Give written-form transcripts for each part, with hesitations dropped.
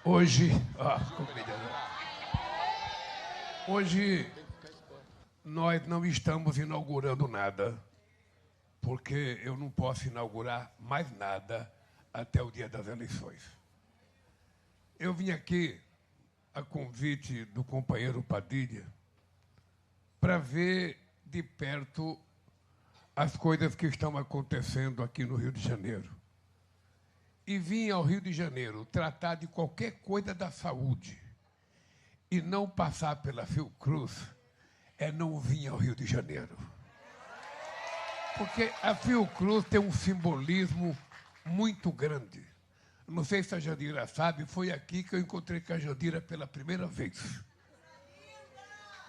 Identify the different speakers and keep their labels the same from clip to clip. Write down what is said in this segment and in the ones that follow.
Speaker 1: Hoje, hoje nós não estamos inaugurando nada, porque eu não posso inaugurar mais nada até o dia das eleições. Eu vim aqui a convite do companheiro Padilha para ver de perto as coisas que estão acontecendo aqui no Rio de Janeiro. E vim ao Rio de Janeiro tratar de qualquer coisa da saúde e não passar pela Fiocruz é não vir ao Rio de Janeiro. Porque a Fiocruz tem um simbolismo muito grande. Não sei se a Jandira sabe, foi aqui que eu encontrei com a Jandira pela primeira vez.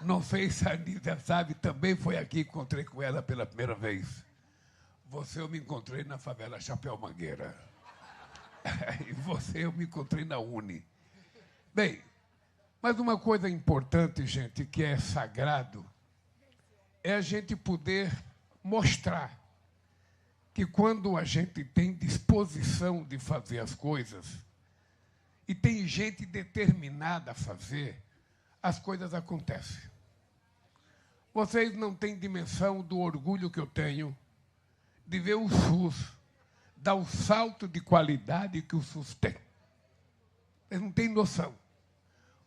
Speaker 1: Não sei se a Anísia sabe, também foi aqui que encontrei com ela pela primeira vez. Você eu me encontrei na favela Chapéu Mangueira. E você eu me encontrei na Uni. Bem, mas uma coisa importante, gente, que é sagrado, é a gente poder mostrar que quando a gente tem disposição de fazer as coisas e tem gente determinada a fazer, as coisas acontecem. Vocês não têm dimensão do orgulho que eu tenho de ver o SUS dar o salto de qualidade que o SUS tem. Vocês não têm noção.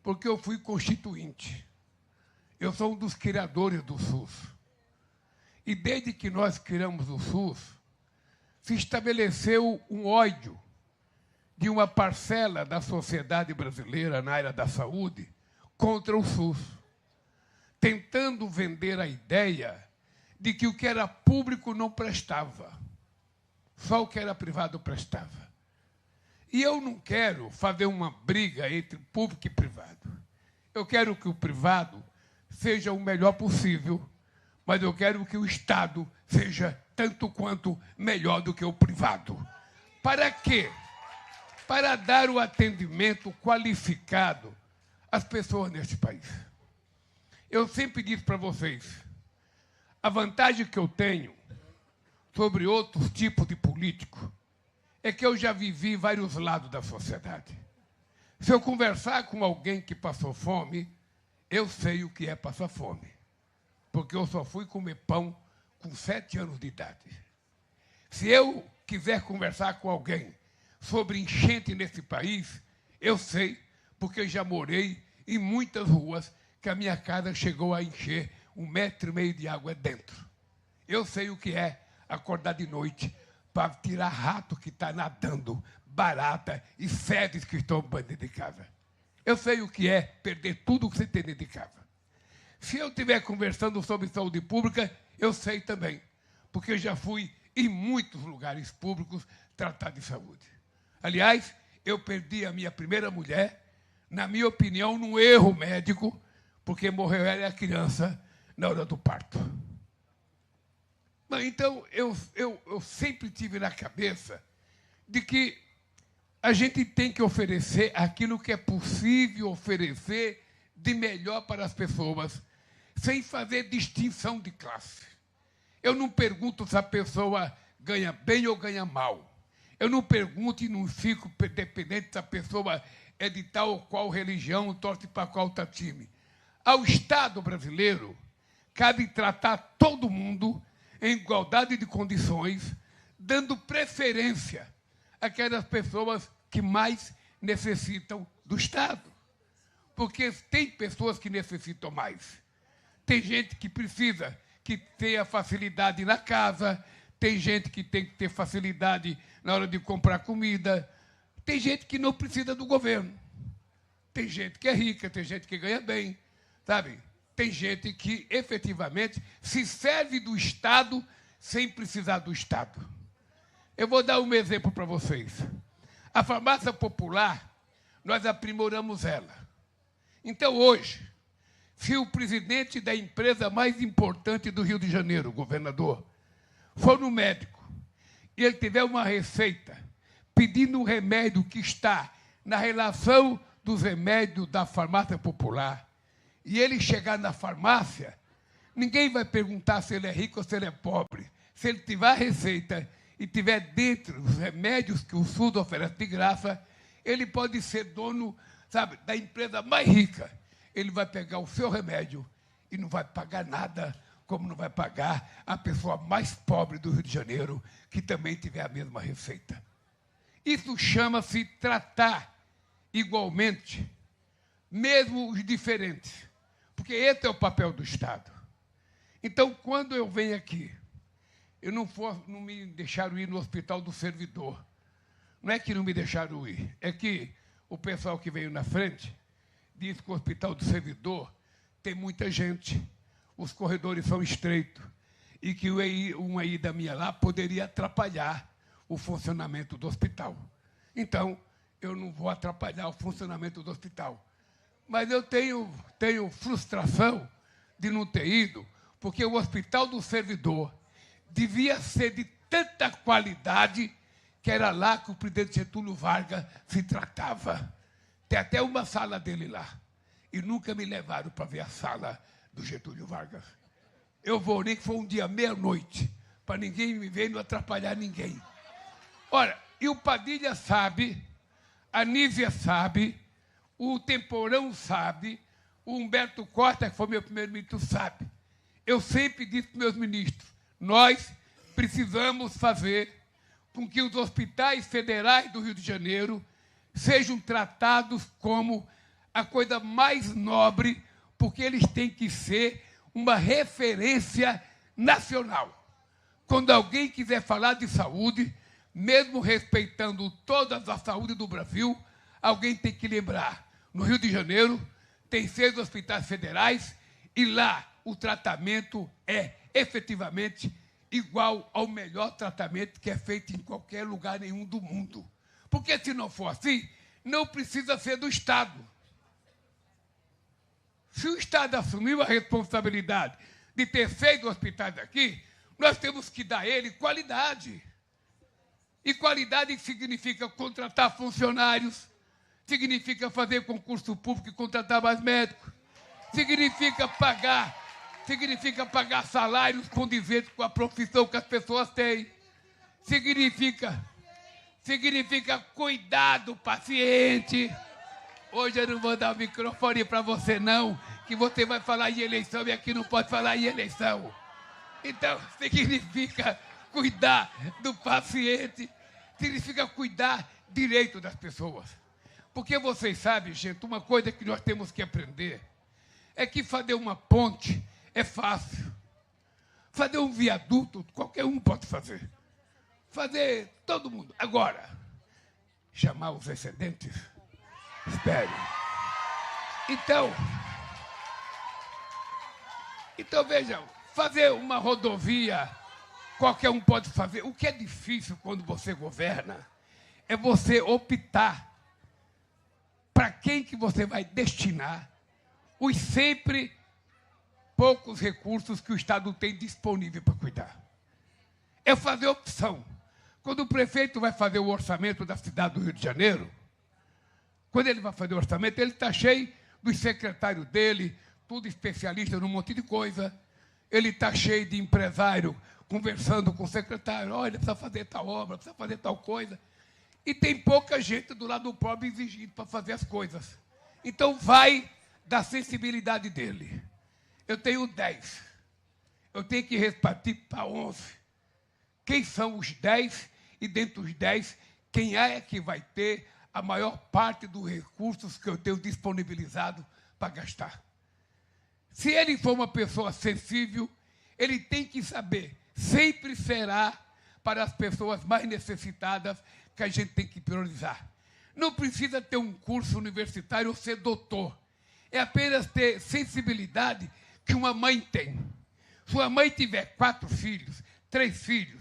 Speaker 1: Porque eu fui constituinte. Eu sou um dos criadores do SUS. E desde que nós criamos o SUS, se estabeleceu um ódio de uma parcela da sociedade brasileira na área da saúde contra o SUS, tentando vender a ideia de que o que era público não prestava, só o que era privado prestava. E eu não quero fazer uma briga entre público e privado. Eu quero que o privado seja o melhor possível, mas eu quero que o Estado seja tanto quanto melhor do que o privado. Para quê? Para dar o atendimento qualificado às pessoas neste país. Eu sempre disse para vocês, a vantagem que eu tenho sobre outros tipos de político é que eu já vivi vários lados da sociedade. Se eu conversar com alguém que passou fome, eu sei o que é passar fome, porque eu só fui comer pão com 7 anos de idade. Se eu quiser conversar com alguém sobre enchente nesse país, eu sei, porque já morei em muitas ruas que a minha casa chegou a encher 1,5 metro de água dentro. Eu sei o que é acordar de noite para tirar rato que está nadando, barata e fezes que estão dentro de casa. Eu sei o que é perder tudo que você tem dentro de casa. Se eu estiver conversando sobre saúde pública, eu sei também, porque eu já fui em muitos lugares públicos tratar de saúde. Aliás, eu perdi a minha primeira mulher, na minha opinião, num erro médico, porque morreu ela e a criança na hora do parto. Então, eu sempre tive na cabeça de que a gente tem que oferecer aquilo que é possível oferecer de melhor para as pessoas, sem fazer distinção de classe. Eu não pergunto se a pessoa ganha bem ou ganha mal. Eu não pergunto e não fico dependente se a pessoa é de tal ou qual religião, torce para qual time. Ao Estado brasileiro, cabe tratar todo mundo em igualdade de condições, dando preferência àquelas pessoas que mais necessitam do Estado. Porque tem pessoas que necessitam mais. Tem gente que precisa que tenha facilidade na casa, tem gente que tem que ter facilidade na hora de comprar comida, tem gente que não precisa do governo. Tem gente que é rica, tem gente que ganha bem, sabe? Tem gente que, efetivamente, se serve do Estado sem precisar do Estado. Eu vou dar um exemplo para vocês. A farmácia popular, nós aprimoramos ela. Então, hoje, se o presidente da empresa mais importante do Rio de Janeiro, o governador, for no médico e ele tiver uma receita pedindo um remédio que está na relação dos remédios da farmácia popular, e ele chegar na farmácia, ninguém vai perguntar se ele é rico ou se ele é pobre. Se ele tiver a receita e tiver dentro dos remédios que o SUS oferece de graça, Ele pode ser dono, sabe, da empresa mais rica. Ele vai pegar o seu remédio e não vai pagar nada, como não vai pagar a pessoa mais pobre do Rio de Janeiro, que também tiver a mesma receita. Isso chama-se tratar igualmente, mesmo os diferentes, porque esse é o papel do Estado. Então, quando eu venho aqui, não me deixaram ir no Hospital do Servidor. Não é que não me deixaram ir, é que o pessoal que veio na frente disse que o Hospital do Servidor tem muita gente, os corredores são estreitos, e que uma ida minha lá poderia atrapalhar o funcionamento do hospital. Então, eu não vou atrapalhar o funcionamento do hospital. Mas eu tenho frustração de não ter ido, porque o Hospital do Servidor devia ser de tanta qualidade que era lá que o presidente Getúlio Vargas se tratava. Tem até uma sala dele lá. E nunca me levaram para ver a sala do Getúlio Vargas. Eu vou, nem que for um dia meia-noite, para ninguém me ver e não atrapalhar ninguém. Ora, e o Padilha sabe, a Nízia sabe, o Temporão sabe, o Humberto Costa, que foi meu primeiro-ministro, sabe. Eu sempre disse para os meus ministros, nós precisamos fazer com que os hospitais federais do Rio de Janeiro sejam tratados como a coisa mais nobre, porque eles têm que ser uma referência nacional. Quando alguém quiser falar de saúde, mesmo respeitando toda a saúde do Brasil, alguém tem que lembrar, no Rio de Janeiro tem 6 hospitais federais e lá o tratamento é efetivamente igual ao melhor tratamento que é feito em qualquer lugar nenhum do mundo. Porque se não for assim, não precisa ser do Estado. Se o Estado assumiu a responsabilidade de ter 6 hospitais aqui, nós temos que dar a ele qualidade. E qualidade significa contratar funcionários, significa fazer concurso público e contratar mais médicos, significa pagar salários condizentes com a profissão que as pessoas têm, significa cuidar do paciente. Hoje eu não vou dar o microfone para você, não, que você vai falar em eleição e aqui não pode falar em eleição. Então, significa cuidar do paciente, significa cuidar direito das pessoas. Porque vocês sabem, gente, uma coisa que nós temos que aprender é que fazer uma ponte é fácil. Fazer um viaduto, qualquer um pode fazer. Fazer todo mundo. Agora, chamar os excedentes, espere. Então vejam, fazer uma rodovia, qualquer um pode fazer. O que é difícil quando você governa é você optar para quem que você vai destinar os sempre poucos recursos que o Estado tem disponível para cuidar. É fazer opção. Quando o prefeito vai fazer o orçamento da cidade do Rio de Janeiro, quando ele vai fazer o orçamento, ele está cheio dos secretários dele, tudo especialista num monte de coisa. Ele está cheio de empresário conversando com o secretário. Olha, precisa fazer tal obra, precisa fazer tal coisa. E tem pouca gente do lado do pobre exigindo para fazer as coisas. Então, vai da sensibilidade dele. Eu tenho 10. Eu tenho que repartir para 11. Quem são os 10? E dentro dos 10, quem é que vai ter a maior parte dos recursos que eu tenho disponibilizado para gastar? Se ele for uma pessoa sensível, ele tem que saber, sempre será para as pessoas mais necessitadas que a gente tem que priorizar. Não precisa ter um curso universitário ou ser doutor. É apenas ter sensibilidade que uma mãe tem. Se a mãe tiver 4 filhos, 3 filhos,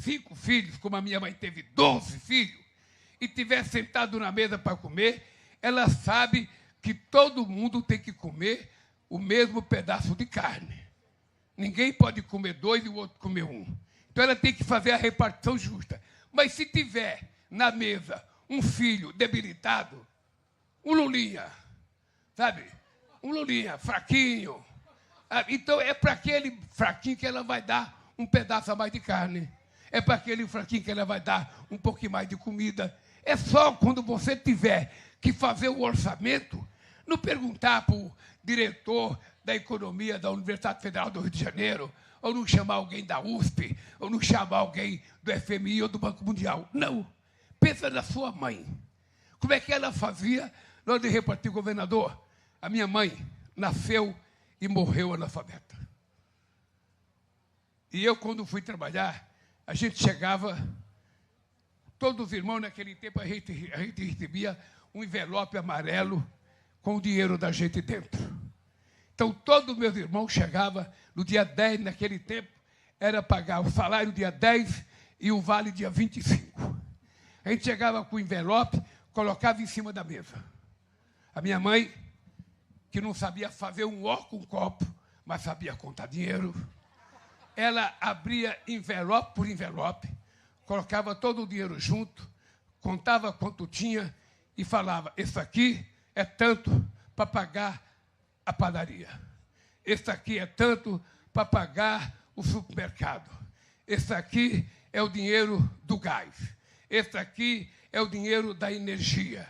Speaker 1: 5 filhos, como a minha mãe teve 12 filhos, e tiver sentado na mesa para comer, ela sabe que todo mundo tem que comer o mesmo pedaço de carne. Ninguém pode comer 2 e o outro comer 1. Então ela tem que fazer a repartição justa. Mas se tiver na mesa um filho debilitado, um Lulinha, sabe? Um Lulinha fraquinho. Então é para aquele fraquinho que ela vai dar um pedaço a mais de carne. É para aquele fraquinho que ela vai dar um pouquinho mais de comida. É só quando você tiver que fazer o orçamento, não perguntar para o diretor da economia da Universidade Federal do Rio de Janeiro, ou não chamar alguém da USP, ou não chamar alguém do FMI ou do Banco Mundial. Não. Pensa na sua mãe. Como é que ela fazia na hora de repartir governador? A minha mãe nasceu e morreu analfabeta. E eu, quando fui trabalhar, a gente chegava, todos os irmãos, naquele tempo, a gente recebia um envelope amarelo com o dinheiro da gente dentro. Então, todos os meus irmãos chegavam no dia 10, naquele tempo, era pagar o salário dia 10 e o vale dia 25. A gente chegava com o envelope, colocava em cima da mesa. A minha mãe, que não sabia fazer um ó com um copo, mas sabia contar dinheiro, ela abria envelope por envelope, colocava todo o dinheiro junto, contava quanto tinha e falava, esse aqui é tanto para pagar a padaria. Esse aqui é tanto para pagar o supermercado. Esse aqui é o dinheiro do gás. Esse aqui é o dinheiro da energia.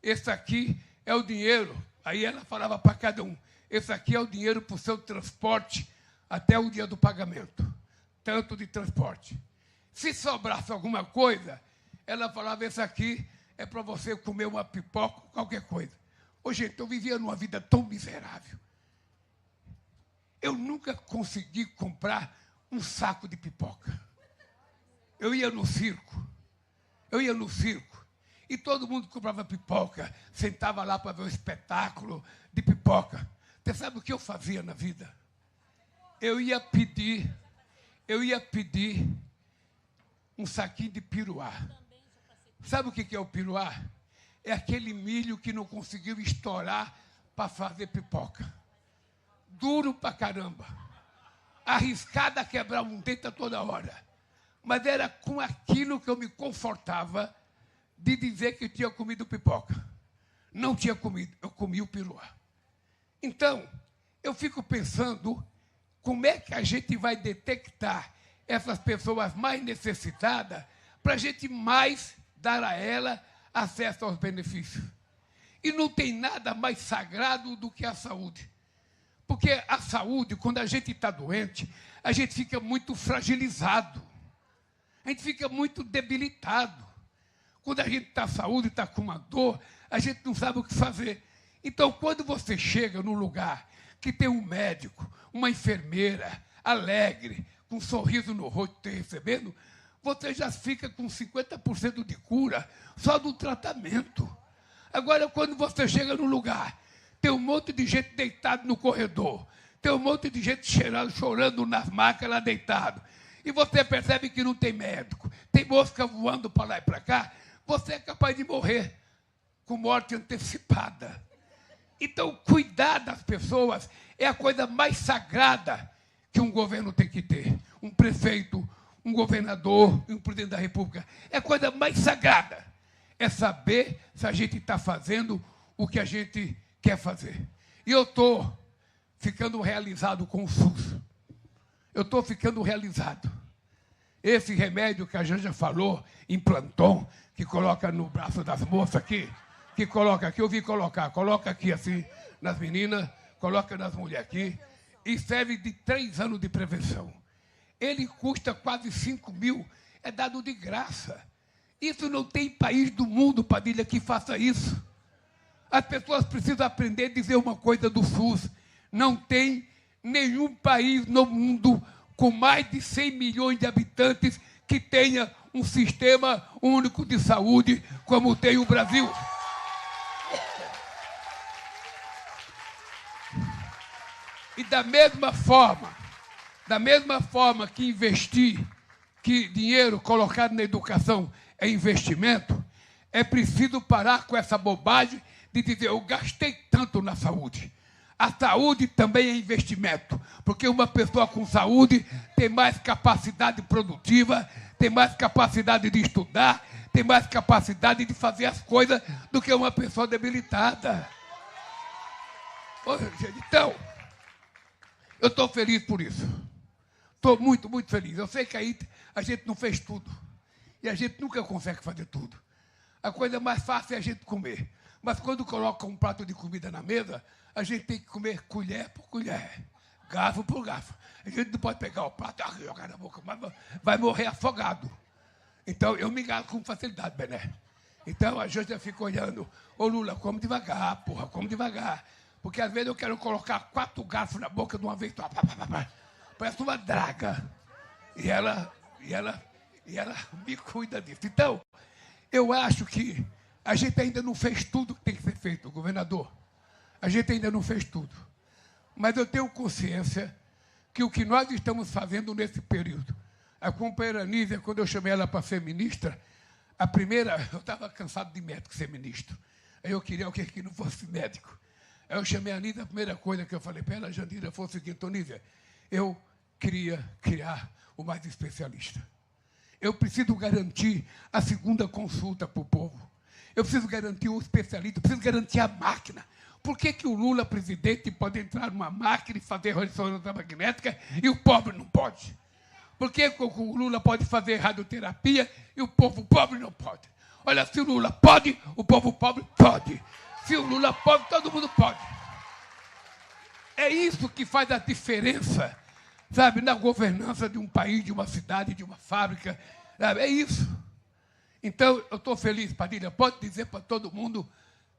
Speaker 1: Esse aqui é o dinheiro... Aí ela falava para cada um, esse aqui é o dinheiro para o seu transporte até o dia do pagamento. Tanto de transporte. Se sobrasse alguma coisa, ela falava, esse aqui é para você comer uma pipoca, qualquer coisa. Ô, gente, eu vivia numa vida tão miserável. Eu nunca consegui comprar um saco de pipoca. Eu ia no circo. E todo mundo comprava pipoca, sentava lá para ver o espetáculo de pipoca. Você sabe o que eu fazia na vida? Eu ia pedir um saquinho de piruá. Sabe o que é o piruá? É aquele milho que não conseguiu estourar para fazer pipoca. Duro pra caramba. Arriscado a quebrar um dente a toda hora. Mas era com aquilo que eu me confortava de dizer que tinha comido pipoca. Não tinha comido, eu comi o piruá. Então, eu fico pensando como é que a gente vai detectar essas pessoas mais necessitadas para a gente mais dar a ela acesso aos benefícios. E não tem nada mais sagrado do que a saúde. Porque a saúde, quando a gente está doente, a gente fica muito fragilizado. A gente fica muito debilitado. Quando a gente está saúde, está com uma dor, a gente não sabe o que fazer. Então, quando você chega num lugar que tem um médico, uma enfermeira, alegre, com um sorriso no rosto te recebendo, você já fica com 50% de cura só do tratamento. Agora, quando você chega num lugar, tem um monte de gente deitado no corredor, tem um monte de gente chorando nas macas lá deitado, e você percebe que não tem médico, tem mosca voando para lá e para cá, você é capaz de morrer com morte antecipada. Então, cuidar das pessoas é a coisa mais sagrada que um governo tem que ter. Um prefeito, um governador e um presidente da República. É a coisa mais sagrada. É saber se a gente está fazendo o que a gente quer fazer. E eu estou ficando realizado com o SUS. Eu estou ficando realizado. Esse remédio que a Janja falou, Implanton, que coloca no braço das moças aqui, que coloca aqui, eu vi coloca aqui assim, nas meninas, coloca nas mulheres aqui, e serve de 3 anos de prevenção. Ele custa quase 5 mil, é dado de graça. Isso não tem país do mundo, Padilha, que faça isso. As pessoas precisam aprender a dizer uma coisa do SUS. Não tem nenhum país no mundo com mais de 100 milhões de habitantes que tenha um sistema único de saúde como tem o Brasil. E da mesma forma que investir, que dinheiro colocado na educação é investimento, é preciso parar com essa bobagem de dizer, eu gastei tanto na saúde. A saúde também é investimento, porque uma pessoa com saúde tem mais capacidade produtiva, tem mais capacidade de estudar, tem mais capacidade de fazer as coisas do que uma pessoa debilitada. Então, eu estou feliz por isso. Estou muito, muito feliz. Eu sei que aí a gente não fez tudo. E a gente nunca consegue fazer tudo. A coisa mais fácil é a gente comer. Mas quando coloca um prato de comida na mesa, a gente tem que comer colher por colher, garfo por garfo. A gente não pode pegar o prato e jogar na boca, mas vai morrer afogado. Então, eu me engano com facilidade, Bené. Então, a gente fica olhando, ô Lula, come devagar, porra, come devagar. Porque às vezes eu quero colocar 4 garfos na boca de uma vez só. Parece uma draga. E ela me cuida disso. Então, eu acho que a gente ainda não fez tudo que tem que ser feito, governador. A gente ainda não fez tudo. Mas eu tenho consciência que o que nós estamos fazendo nesse período, a companheira Nízia, quando eu chamei ela para ser ministra, a primeira, eu estava cansado de médico ser ministro. Aí eu queria alguém que não fosse médico. Aí eu chamei a Nízia, a primeira coisa que eu falei para ela, Jandira, foi o seguinte, Nízia, eu queria criar o mais especialista. Eu preciso garantir a segunda consulta para o povo. Eu preciso garantir o especialista, eu preciso garantir a máquina. Por que o Lula, presidente, pode entrar numa máquina e fazer ressonância magnética e o pobre não pode? Por que o Lula pode fazer radioterapia e o povo pobre não pode? Olha, se o Lula pode, o povo pobre pode. Se o Lula pode, todo mundo pode. É isso que faz a diferença, sabe, na governança de um país, de uma cidade, de uma fábrica. Sabe? É isso. Então, eu estou feliz, Padilha. Pode dizer para todo mundo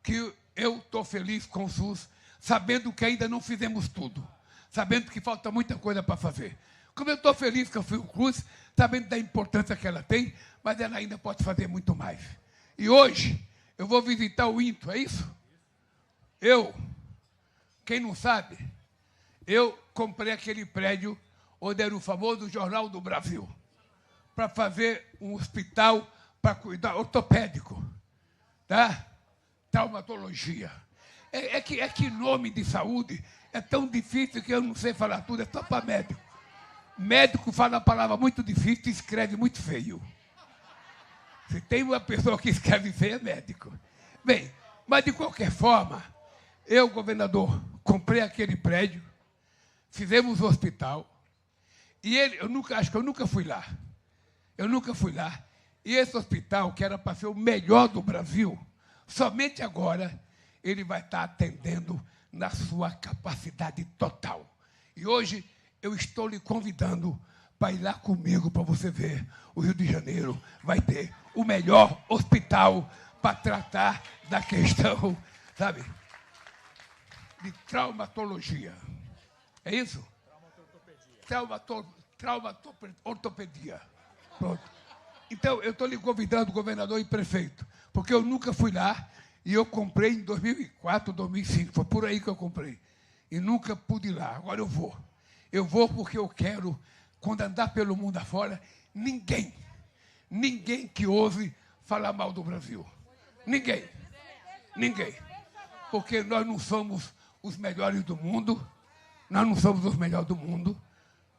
Speaker 1: que eu estou feliz com o SUS, sabendo que ainda não fizemos tudo, sabendo que falta muita coisa para fazer. Como eu estou feliz com a Fiocruz, sabendo da importância que ela tem, mas ela ainda pode fazer muito mais. E hoje, eu vou visitar o INTO, é isso? Quem não sabe, eu comprei aquele prédio onde era o famoso Jornal do Brasil, para fazer um hospital para cuidar, ortopédico, tá? Traumatologia. É que nome de saúde é tão difícil que eu não sei falar tudo, é só para médico. Médico fala a palavra muito difícil e escreve muito feio. Se tem uma pessoa que escreve feio, é médico. Bem, mas de qualquer forma, eu, governador, comprei aquele prédio, fizemos o hospital, e acho que eu nunca fui lá. Eu nunca fui lá. E esse hospital, que era para ser o melhor do Brasil, somente agora ele vai estar atendendo na sua capacidade total. E hoje eu estou lhe convidando para ir lá comigo para você ver. O Rio de Janeiro vai ter o melhor hospital para tratar da questão, sabe, de traumatologia. É isso? Traumatortopedia. Pronto. Então, eu estou lhe convidando, governador e prefeito, porque eu nunca fui lá e eu comprei em 2004, 2005. Foi por aí que eu comprei. E nunca pude ir lá. Agora eu vou. Eu vou porque eu quero, quando andar pelo mundo afora, ninguém que ouse falar mal do Brasil. Ninguém. Porque nós não somos os melhores do mundo. Nós não somos os melhores do mundo.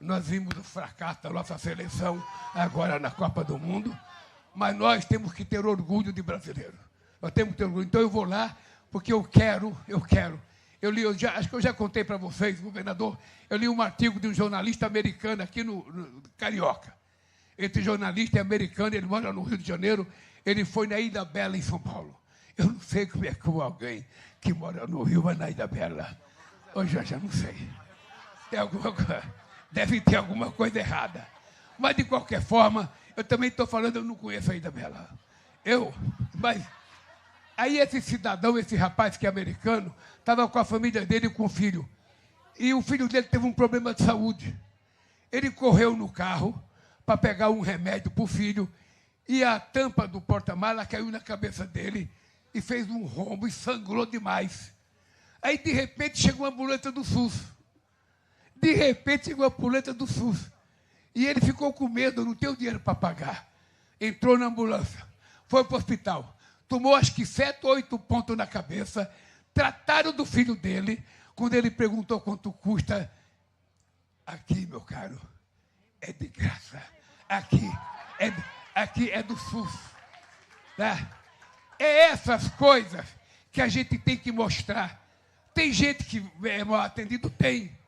Speaker 1: Nós vimos o fracasso da nossa seleção agora na Copa do Mundo, mas nós temos que ter orgulho de brasileiro. Nós temos que ter orgulho. Então eu vou lá porque eu quero. Eu li, acho que eu já contei para vocês, governador, eu li um artigo de um jornalista americano aqui no Carioca. Esse jornalista é americano, ele mora no Rio de Janeiro, ele foi na Ilha Bela, em São Paulo. Eu não sei como é que alguém que mora no Rio vai na Ilha Bela. Hoje eu já não sei. Deve ter alguma coisa errada. Mas, de qualquer forma, eu também estou falando, eu não conheço a Ilha Bela. Mas aí esse cidadão, esse rapaz que é americano, estava com a família dele e com o filho. E o filho dele teve um problema de saúde. Ele correu no carro para pegar um remédio para o filho e a tampa do porta-mala caiu na cabeça dele e fez um rombo e sangrou demais. Aí, de repente, chegou uma ambulância do SUS. E ele ficou com medo, não tem o dinheiro para pagar. Entrou na ambulância, foi para o hospital. Tomou acho que 7 ou 8 pontos na cabeça. Trataram do filho dele. Quando ele perguntou quanto custa, aqui, meu caro, é de graça. Aqui é do SUS. Tá? É essas coisas que a gente tem que mostrar. Tem gente que é mal atendido? Tem.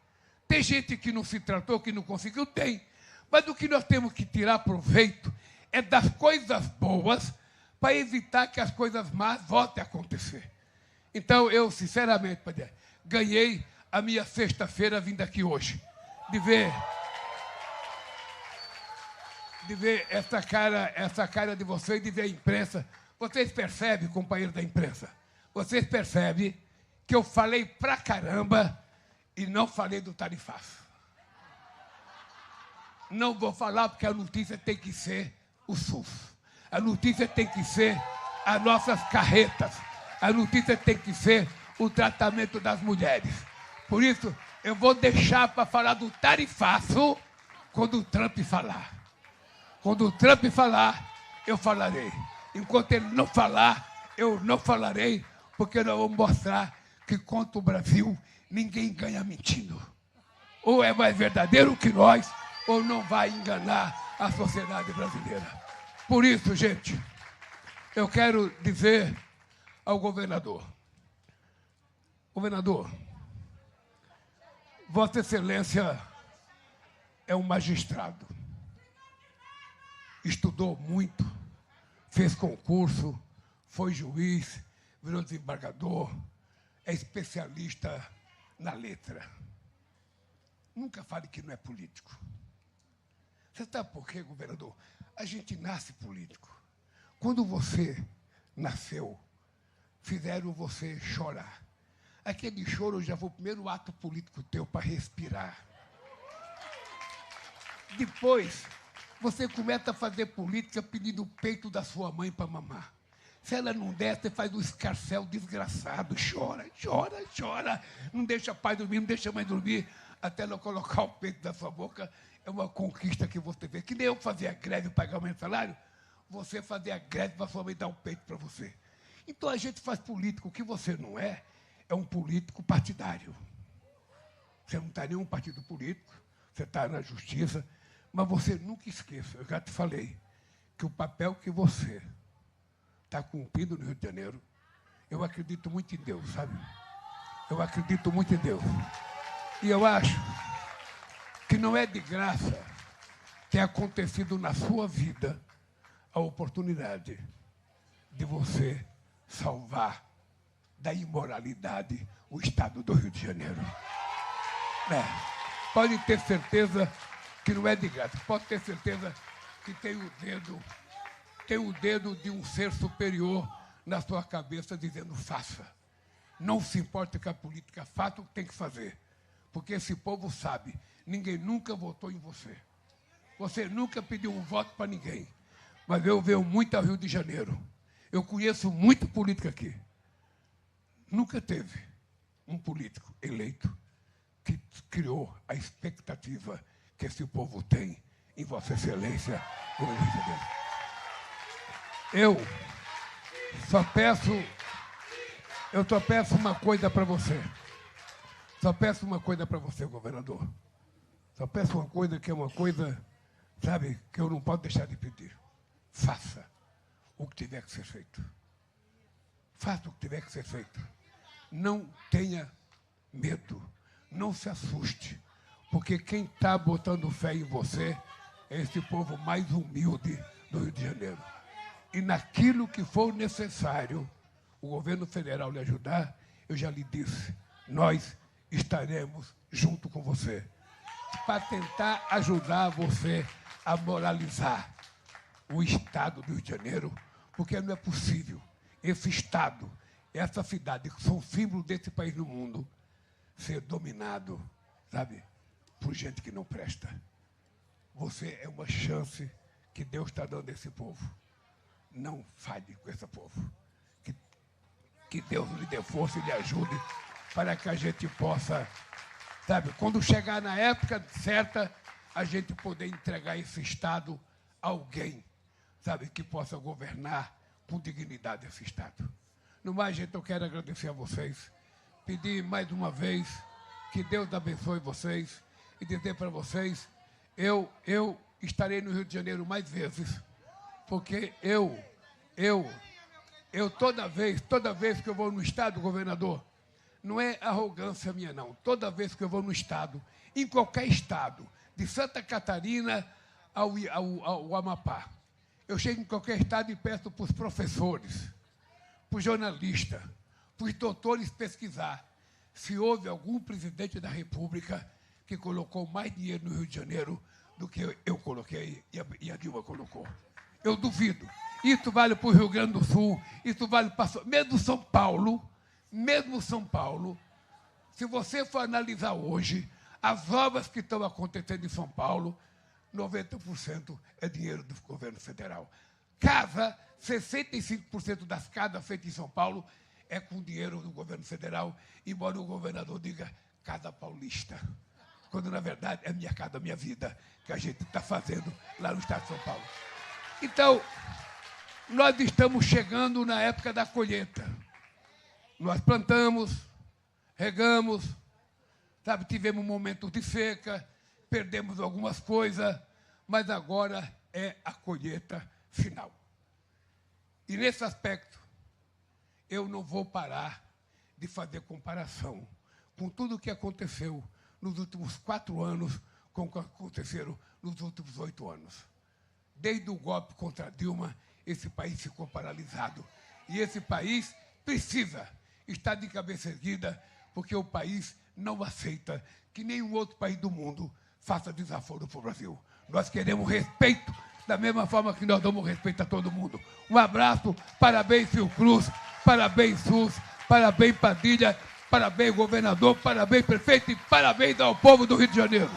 Speaker 1: Tem gente que não se tratou, que não conseguiu? Tem. Mas o que nós temos que tirar proveito é das coisas boas para evitar que as coisas más voltem a acontecer. Então, eu, sinceramente, Padre, ganhei a minha sexta-feira vindo aqui hoje, de ver essa cara de vocês, de ver a imprensa. Vocês percebem, companheiros da imprensa, vocês percebem que eu falei pra caramba e não falei do tarifaço. Não vou falar porque a notícia tem que ser o SUS. A notícia tem que ser as nossas carretas. A notícia tem que ser o tratamento das mulheres. Por isso, eu vou deixar para falar do tarifaço quando o Trump falar. Quando o Trump falar, eu falarei. Enquanto ele não falar, eu não falarei, porque nós vamos mostrar que contra o Brasil ninguém ganha mentindo. Ou é mais verdadeiro que nós, ou não vai enganar a sociedade brasileira. Por isso, gente, eu quero dizer ao governador: governador, Vossa Excelência é um magistrado. Estudou muito, fez concurso, foi juiz, virou desembargador, é especialista na letra. Nunca fale que não é político. Você sabe por quê, governador? A gente nasce político. Quando você nasceu, fizeram você chorar. Aquele choro já foi o primeiro ato político teu para respirar. Depois, você começa a fazer política pedindo o peito da sua mãe para mamar. Se ela não der, você faz um escarcéu desgraçado. Chora, chora, chora. Não deixa pai dormir, não deixa a mãe dormir, até ela colocar o peito da sua boca. É uma conquista que você vê. Que nem eu fazia greve e pagar o meu salário, você fazia greve para sua mãe dar um peito para você. Então a gente faz político. O que você não é um político partidário. Você não está em nenhum partido político, você está na justiça, mas você nunca esqueça, eu já te falei, que o papel que você está cumprindo no Rio de Janeiro, eu acredito muito em Deus, sabe? Eu acredito muito em Deus. E eu acho que não é de graça ter acontecido na sua vida a oportunidade de você salvar da imoralidade o Estado do Rio de Janeiro. Pode ter certeza que não é de graça. Pode ter certeza que tem o dedo de um ser superior na sua cabeça dizendo faça. Não se importa que a política faça o que tem que fazer. Porque esse povo sabe, ninguém nunca votou em você. Você nunca pediu um voto para ninguém. Mas eu venho muito ao Rio de Janeiro. Eu conheço muito político aqui. Nunca teve um político eleito que criou a expectativa que esse povo tem em Vossa Excelência. Eu só peço uma coisa para você. Só peço uma coisa para você, governador. Só peço uma coisa que é uma coisa, sabe, que eu não posso deixar de pedir. Faça o que tiver que ser feito. Faça o que tiver que ser feito. Não tenha medo. Não se assuste. Porque quem está botando fé em você é esse povo mais humilde do Rio de Janeiro. E naquilo que for necessário, o governo federal lhe ajudar, eu já lhe disse, nós estaremos junto com você para tentar ajudar você a moralizar o Estado do Rio de Janeiro, porque não é possível esse Estado, essa cidade, que são símbolos desse país no mundo, ser dominado, sabe, por gente que não presta. Você é uma chance que Deus está dando a esse povo. Não fale com esse povo. Que Deus lhe dê força e lhe ajude para que a gente possa, sabe, quando chegar na época certa, a gente poder entregar esse Estado a alguém, sabe, que possa governar com dignidade esse Estado. No mais, gente, eu quero agradecer a vocês, pedir mais uma vez que Deus abençoe vocês e dizer para vocês, eu estarei no Rio de Janeiro mais vezes, porque eu toda vez que eu vou no Estado, governador, não é arrogância minha, não. Toda vez que eu vou no Estado, em qualquer Estado, de Santa Catarina ao Amapá, Eu chego em qualquer estado e peço para os professores, para os jornalistas, para os doutores pesquisar se houve algum presidente da República que colocou mais dinheiro no Rio de Janeiro do que eu coloquei e a Dilma colocou. Eu duvido. Isso vale para o Rio Grande do Sul, isso vale para... Mesmo São Paulo, se você for analisar hoje, as obras que estão acontecendo em São Paulo, 90% é dinheiro do governo federal. 65% das casas feitas em São Paulo é com dinheiro do governo federal, embora o governador diga casa paulista, quando, na verdade, é minha casa, minha vida, que a gente está fazendo lá no estado de São Paulo. Então, nós estamos chegando na época da colheita. Nós plantamos, regamos, sabe, tivemos momentos de seca, perdemos algumas coisas, mas agora é a colheita final. E, nesse aspecto, eu não vou parar de fazer comparação com tudo o que aconteceu nos últimos 4 anos com o que aconteceram nos últimos 8 anos. Desde o golpe contra a Dilma, esse país ficou paralisado. E esse país precisa estar de cabeça erguida, porque o país não aceita que nenhum outro país do mundo faça desaforo para o Brasil. Nós queremos respeito, da mesma forma que nós damos respeito a todo mundo. Um abraço, parabéns, Fiocruz, parabéns, SUS, parabéns, Padilha, parabéns, governador, parabéns, prefeito e parabéns ao povo do Rio de Janeiro.